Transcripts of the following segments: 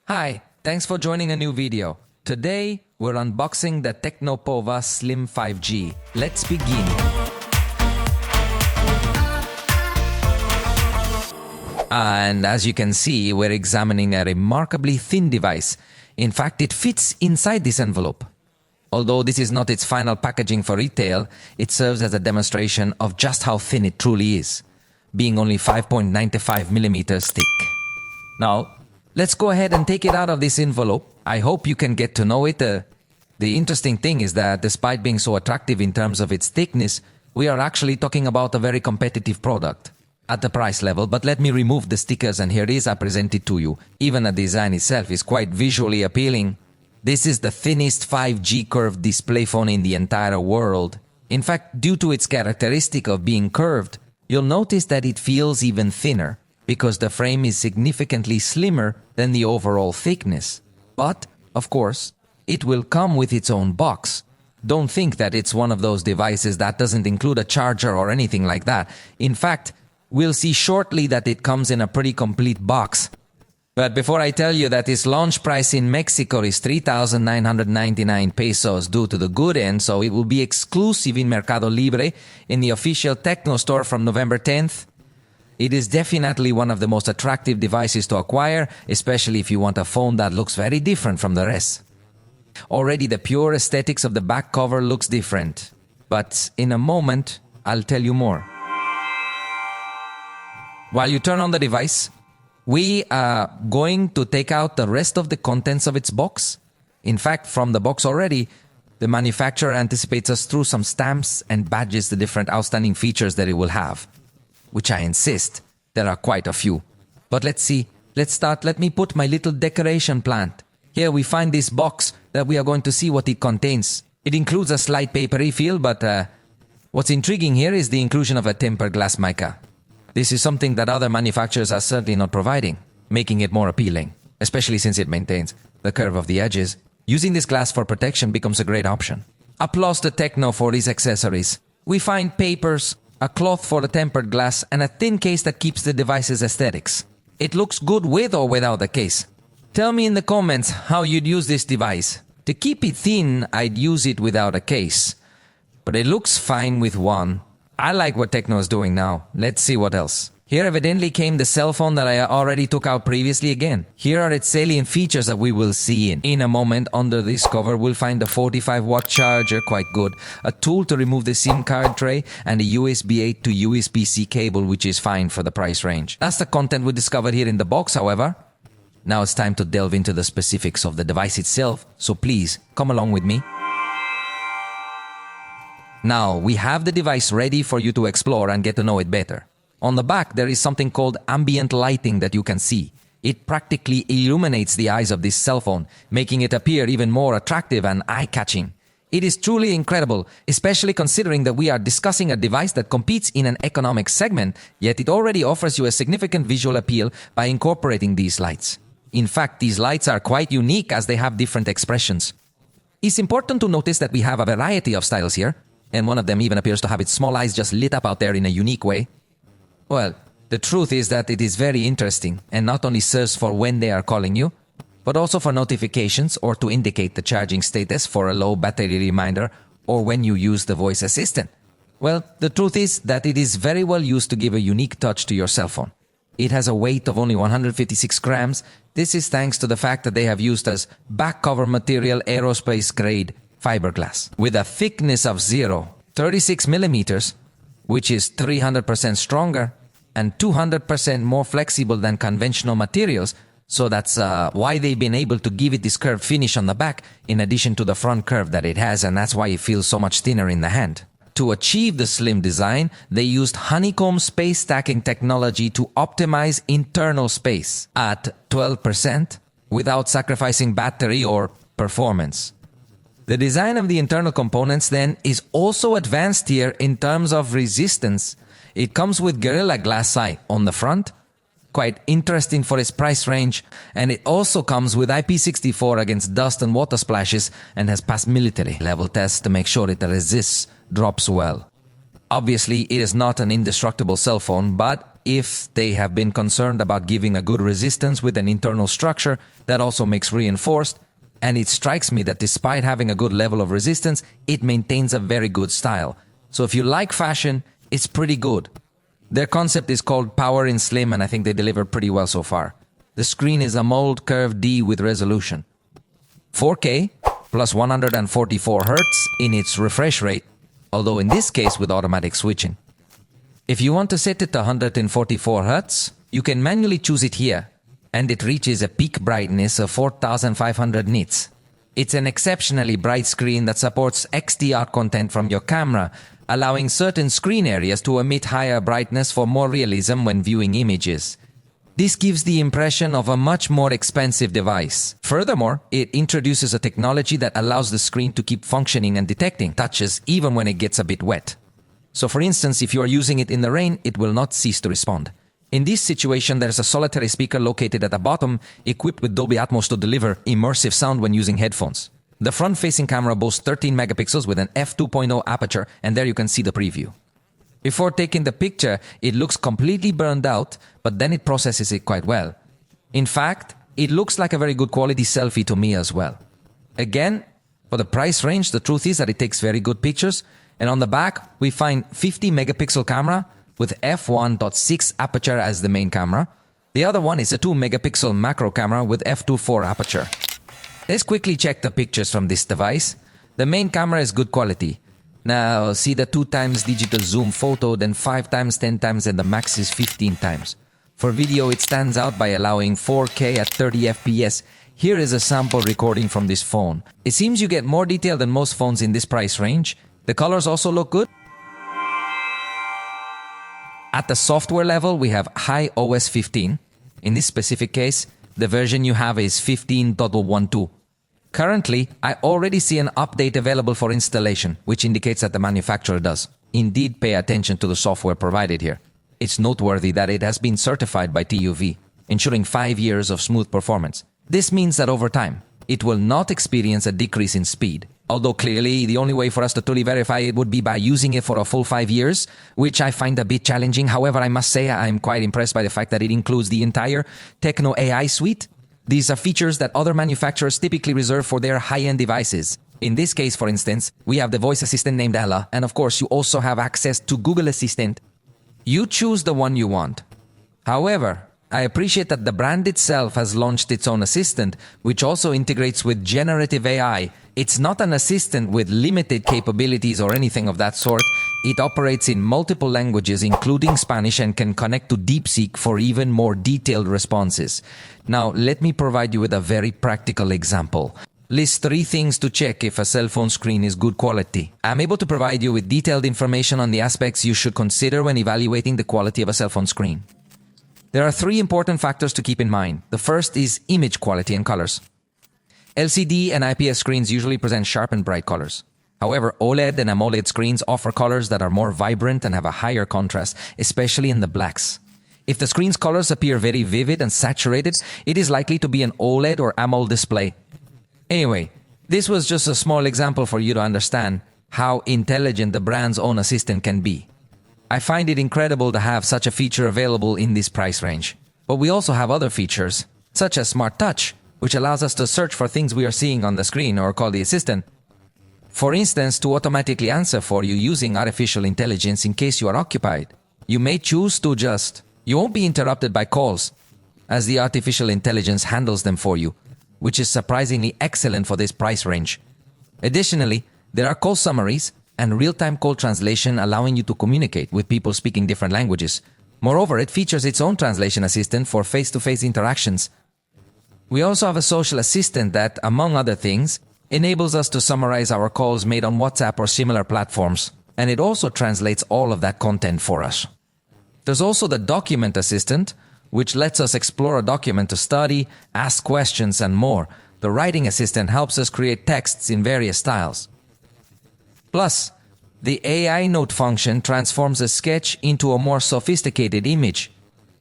Hi, thanks for joining a new video. Today, we're unboxing the TECNO POVA Slim 5G. Let's begin. And as you can see, we're examining a remarkably thin device. In fact, it fits inside this envelope. Although this is not its final packaging for retail, it serves as a demonstration of just how thin it truly is, being only 5.95 millimeters thick. Now, let's go ahead and take it out of this envelope. I hope you can get to know it. The interesting thing is that despite being so attractive in terms of its thickness, we are actually talking about a very competitive product at the price level. But let me remove the stickers, and here it is. I present it to you. Even the design itself is quite visually appealing. This is the thinnest 5G curved display phone in the entire world. In fact, due to its characteristic of being curved, you'll notice that it feels even thinner, because the frame is significantly slimmer than the overall thickness. But, of course, it will come with its own box. Don't think that it's one of those devices that doesn't include a charger or anything like that. In fact, we'll see shortly that it comes in a pretty complete box. But before I tell you that its launch price in Mexico is 3,999 pesos due to the good end, so it will be exclusive in Mercado Libre in the official Tecno store from November 10th. It is definitely one of the most attractive devices to acquire, especially if you want a phone that looks very different from the rest. Already the pure aesthetics of the back cover looks different, but in a moment, I'll tell you more. While you turn on the device, we are going to take out the rest of the contents of its box. In fact, from the box already, the manufacturer anticipates us through some stamps and badges the different outstanding features that it will have, which I insist, there are quite a few. But let's see, let's start. Let me put my little decoration plant. Here we find this box that we are going to see what it contains. It includes a slight papery feel, but what's intriguing here is the inclusion of a tempered glass mica. This is something that other manufacturers are certainly not providing, making it more appealing, especially since it maintains the curve of the edges. Using this glass for protection becomes a great option. Applause to Tecno for these accessories. We find papers, a cloth for the tempered glass, and a thin case that keeps the device's aesthetics. It looks good with or without the case. Tell me in the comments how you'd use this device. To keep it thin, I'd use it without a case. But it looks fine with one. I like what Tecno is doing now. Let's see what else. Here evidently came the cell phone that I already took out previously again. Here are its salient features that we will see in a moment. Under this cover, we'll find the 45-watt charger, quite good, a tool to remove the SIM card tray, and a USB A to USB-C cable, which is fine for the price range. That's the content we discovered here in the box, however. Now it's time to delve into the specifics of the device itself, so please, come along with me. Now, we have the device ready for you to explore and get to know it better. On the back, there is something called ambient lighting that you can see. It practically illuminates the eyes of this cell phone, making it appear even more attractive and eye-catching. It is truly incredible, especially considering that we are discussing a device that competes in an economic segment, yet it already offers you a significant visual appeal by incorporating these lights. In fact, these lights are quite unique as they have different expressions. It's important to notice that we have a variety of styles here, and one of them even appears to have its small eyes just lit up out there in a unique way. Well, the truth is that it is very interesting, and not only serves for when they are calling you, but also for notifications or to indicate the charging status for a low battery reminder or when you use the voice assistant. Well, the truth is that it is very well used to give a unique touch to your cell phone. It has a weight of only 156 grams. This is thanks to the fact that they have used as back cover material aerospace grade fiberglass with a thickness of 36 millimeters, which is 300% stronger and 200% more flexible than conventional materials. So that's why they've been able to give it this curved finish on the back in addition to the front curve that it has, and that's why it feels so much thinner in the hand. To achieve the slim design, they used honeycomb space stacking technology to optimize internal space at 12% without sacrificing battery or performance. The design of the internal components then is also advanced here in terms of resistance. It comes with Gorilla Glass Eye on the front, quite interesting for its price range, and it also comes with IP64 against dust and water splashes and has passed military level tests to make sure it resists drops well. Obviously, it is not an indestructible cell phone, but if they have been concerned about giving a good resistance with an internal structure that also makes reinforced, and it strikes me that despite having a good level of resistance, it maintains a very good style. So if you like fashion, it's pretty good. Their concept is called Power in Slim, and I think they deliver pretty well so far. The screen is a mold curve D with resolution 4K plus 144 Hz in its refresh rate, although in this case with automatic switching. If you want to set it to 144 Hz, you can manually choose it here, and it reaches a peak brightness of 4500 nits. It's an exceptionally bright screen that supports XDR content from your camera, allowing certain screen areas to emit higher brightness for more realism when viewing images. This gives the impression of a much more expensive device. Furthermore, it introduces a technology that allows the screen to keep functioning and detecting touches even when it gets a bit wet. So for instance, if you are using it in the rain, it will not cease to respond. In this situation, there's a solitary speaker located at the bottom, equipped with Dolby Atmos to deliver immersive sound when using headphones. The front-facing camera boasts 13 megapixels with an f2.0 aperture, and there you can see the preview. Before taking the picture, it looks completely burned out, but then it processes it quite well. In fact, it looks like a very good quality selfie to me as well. Again, for the price range, the truth is that it takes very good pictures, and on the back, we find 50 megapixel camera with f1.6 aperture as the main camera. The other one is a 2 megapixel macro camera with f2.4 aperture. Let's quickly check the pictures from this device. The main camera is good quality. Now, see the 2x digital zoom photo, then 5x, 10x, and the max is 15x. For video, it stands out by allowing 4K at 30 FPS. Here is a sample recording from this phone. It seems you get more detail than most phones in this price range. The colors also look good. At the software level, we have High OS 15. In this specific case, the version you have is 15.12. Currently, I already see an update available for installation, which indicates that the manufacturer does indeed pay attention to the software provided here. It's noteworthy that it has been certified by TÜV, ensuring 5 years of smooth performance. This means that over time, it will not experience a decrease in speed. Although clearly, the only way for us to truly verify it would be by using it for a full 5 years, which I find a bit challenging. However, I must say I'm quite impressed by the fact that it includes the entire TECNO AI suite. These are features that other manufacturers typically reserve for their high-end devices. In this case, for instance, we have the voice assistant named Ella, and of course, you also have access to Google Assistant. You choose the one you want. However, I appreciate that the brand itself has launched its own assistant, which also integrates with generative AI. It's not an assistant with limited capabilities or anything of that sort. It operates in multiple languages, including Spanish, and can connect to DeepSeek for even more detailed responses. Now, let me provide you with a very practical example. List 3 things to check if a cell phone screen is good quality. I'm able to provide you with detailed information on the aspects you should consider when evaluating the quality of a cell phone screen. There are 3 important factors to keep in mind. The first is image quality and colors. LCD and IPS screens usually present sharp and bright colors. However, OLED and AMOLED screens offer colors that are more vibrant and have a higher contrast, especially in the blacks. If the screen's colors appear very vivid and saturated, it is likely to be an OLED or AMOLED display. Anyway, this was just a small example for you to understand how intelligent the brand's own assistant can be. I find it incredible to have such a feature available in this price range. But we also have other features, such as Smart Touch, which allows us to search for things we are seeing on the screen or call the assistant. For instance, to automatically answer for you using artificial intelligence in case you are occupied. You may choose to you won't be interrupted by calls, as the artificial intelligence handles them for you, which is surprisingly excellent for this price range. Additionally, there are call summaries and real-time call translation allowing you to communicate with people speaking different languages. Moreover, it features its own translation assistant for face-to-face interactions. We also have a social assistant that, among other things, enables us to summarize our calls made on WhatsApp or similar platforms, and it also translates all of that content for us. There's also the document assistant, which lets us explore a document to study, ask questions, and more. The writing assistant helps us create texts in various styles. Plus, the AI note function transforms a sketch into a more sophisticated image.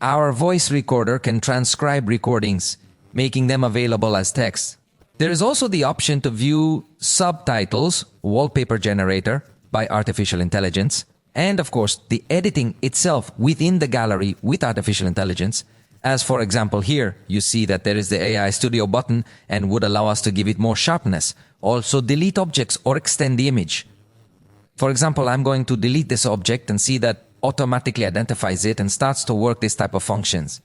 Our voice recorder can transcribe recordings, making them available as text. There is also the option to view subtitles, wallpaper generator, by artificial intelligence. And of course, the editing itself within the gallery with artificial intelligence. As for example here, you see that there is the AI Studio button and would allow us to give it more sharpness. Also delete objects or extend the image. For example, I'm going to delete this object and see that automatically identifies it and starts to work this type of functions.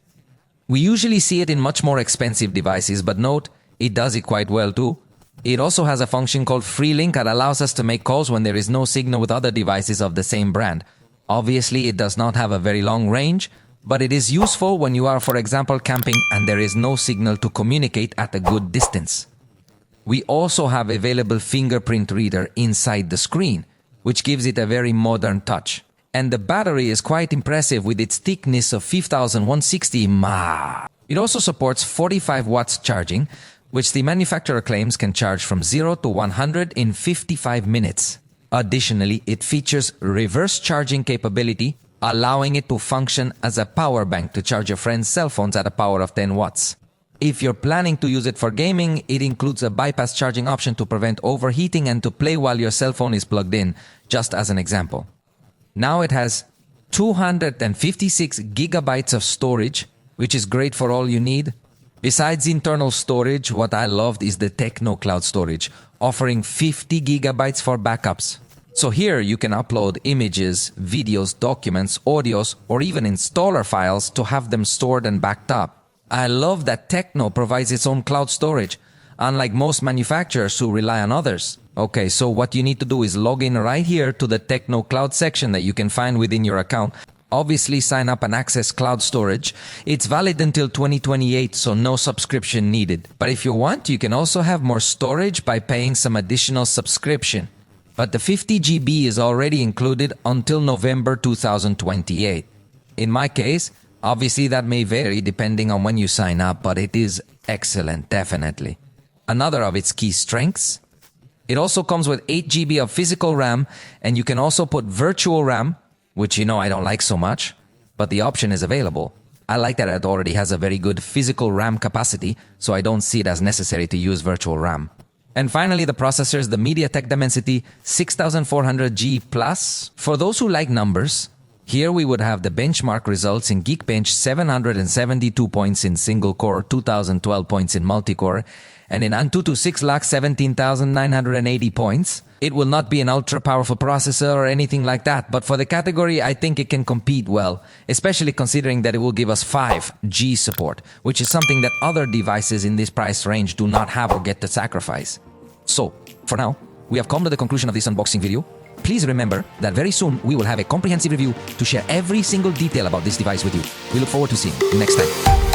We usually see it in much more expensive devices, but note, it does it quite well too. It also has a function called Free Link that allows us to make calls when there is no signal with other devices of the same brand. Obviously, it does not have a very long range, but it is useful when you are, for example, camping and there is no signal to communicate at a good distance. We also have available fingerprint reader inside the screen, which gives it a very modern touch. And the battery is quite impressive with its thickness of 5160 mAh. It also supports 45 watts charging, which the manufacturer claims can charge from 0 to 100 in 55 minutes. Additionally, it features reverse charging capability, allowing it to function as a power bank to charge your friend's cell phones at a power of 10 watts. If you're planning to use it for gaming, it includes a bypass charging option to prevent overheating and to play while your cell phone is plugged in, just as an example. Now it has 256 gigabytes of storage, which is great for all you need. Besides internal storage, what I loved is the TECNO Cloud storage, offering 50 gigabytes for backups. So here you can upload images, videos, documents, audios, or even installer files to have them stored and backed up. I love that TECNO provides its own cloud storage, unlike most manufacturers who rely on others. Okay, so what you need to do is log in right here to the TECNO Cloud section that you can find within your account. Obviously, sign up and access cloud storage. It's valid until 2028, so no subscription needed. But if you want, you can also have more storage by paying some additional subscription. But the 50 GB is already included until November 2028. In my case, obviously that may vary depending on when you sign up, but it is excellent, definitely. Another of its key strengths, it also comes with 8 GB of physical RAM, and you can also put virtual RAM, which you know I don't like so much, but the option is available. I like that it already has a very good physical RAM capacity, so I don't see it as necessary to use virtual RAM. And finally, the processors, the MediaTek Dimensity 6400G+. For those who like numbers, here we would have the benchmark results in Geekbench 772 points in single core, 2012 points in multi-core, and in Antutu 6,17,980 points. It will not be an ultra-powerful processor or anything like that, but for the category, I think it can compete well, especially considering that it will give us 5G support, which is something that other devices in this price range do not have or get to sacrifice. So, for now, we have come to the conclusion of this unboxing video. Please remember that very soon we will have a comprehensive review to share every single detail about this device with you. We look forward to seeing you next time.